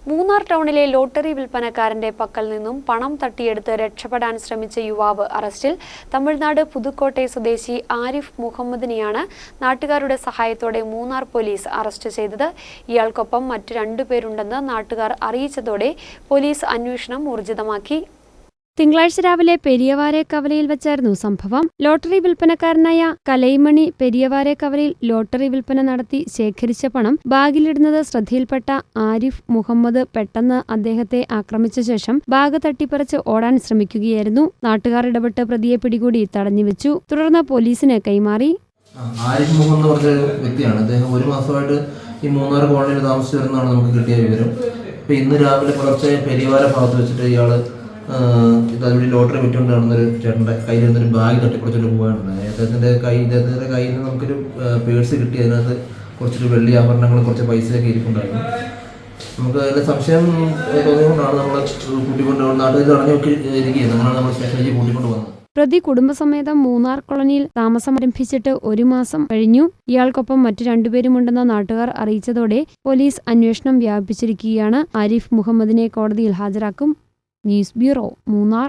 മൂന്നാർ ടൗണിലെ ലോട്ടറി വിൽപ്പനക്കാരന്റെ പക്കൽ നിന്നും പണം തട്ടിയെടുത്ത് രക്ഷപ്പെടാൻ ശ്രമിച്ച യുവാവ് അറസ്റ്റിൽ. തമിഴ്നാട് പുതുക്കോട്ടെ സ്വദേശി ആരിഫ് മുഹമ്മദിനെയാണ് നാട്ടുകാരുടെ സഹായത്തോടെ മൂന്നാർ പോലീസ് അറസ്റ്റ് ചെയ്തത്. ഇയാൾക്കൊപ്പം മറ്റു 2 പേരുണ്ടെന്ന് നാട്ടുകാർ അറിയിച്ചതോടെ പോലീസ് അന്വേഷണം ഊർജിതമാക്കി. തിങ്കളാഴ്ച രാവിലെ പെരിയവാരേക്കവലയിൽ വെച്ചായിരുന്നു സംഭവം. ലോട്ടറി വിൽപ്പനക്കാരനായ കലൈമണി പെരിയവാരേക്കവലയിൽ ലോട്ടറി വിൽപ്പന നടത്തി ശേഖരിച്ച പണം ബാഗിലിടുന്നത് ശ്രദ്ധയിൽപ്പെട്ട ആരിഫ് മുഹമ്മദ് പെട്ടെന്ന് അദ്ദേഹത്തെ ആക്രമിച്ച ശേഷം ബാഗ് തട്ടിപ്പറിച്ച് ഓടാൻ ശ്രമിക്കുകയായിരുന്നു. നാട്ടുകാർ ഇടപെട്ട് പ്രതിയെ പിടികൂടി തടഞ്ഞുവെച്ചു. തുടർന്ന് പോലീസിന് കൈമാറി. ആരിഫ് മുഹമ്മദ് പറഞ്ഞ വ്യക്തിയാണ്. അദ്ദേഹം 1 മാസമായിട്ട് ഈ മൂന്നാർ കോളനിയിൽ താമസിച്ചു വരുന്നതാണ് നമുക്ക് കിട്ടിയ വിവരം. ഇപ്പൊ ഇന്ന് രാവിലെ പുലർച്ചെ പെരിയവാര ഭാഗത്ത് വെച്ചിട്ട് ഇയാള് അതുവഴി ലോട്ടറി വിറ്റുകൊണ്ട് നടന്നൊരു ചേട്ടൻ്റെ കയ്യിലിരുന്നൊരു ബാഗ് തട്ടിപ്പൊളിച്ചിട്ട് പോകാനുണ്ട്. അദ്ദേഹത്തിൻ്റെ കയ്യിൽ നിന്ന് നമുക്കൊരു പേഴ്സ് കിട്ടി. അതിനകത്ത് കുറച്ചൊരു വെള്ളി ആഭരണങ്ങൾ, കുറച്ച് പൈസയൊക്കെ ഇരിപ്പുണ്ടായിരുന്നു. നമുക്ക് അതിൻ്റെ സംശയം തോന്നിയതുകൊണ്ടാണ് നമ്മൾ കൂട്ടിക്കൊണ്ട് നാട്ടിൽ തടഞ്ഞു നോക്കി ഇരിക്കുകയാണ്. അങ്ങനെയാണ് നമ്മൾ സ്റ്റേഷനിലേക്ക് കൂട്ടിക്കൊണ്ട് വന്നത്. പ്രതി കുടുംബസമേതം മൂന്നാർ കോളനിയിൽ താമസമാരംഭിച്ചിട്ട് 1 മാസം കഴിഞ്ഞു. ഇയാൾക്കൊപ്പം മറ്റു 2 പേരുമുണ്ടെന്ന് നാട്ടുകാർ അറിയിച്ചതോടെ പോലീസ് അന്വേഷണം വ്യാപിപ്പിച്ചിരിക്കുകയാണ്. ആരിഫ് മുഹമ്മദിനെ കോടതിയിൽ ഹാജരാക്കും. News bureau, Munnar.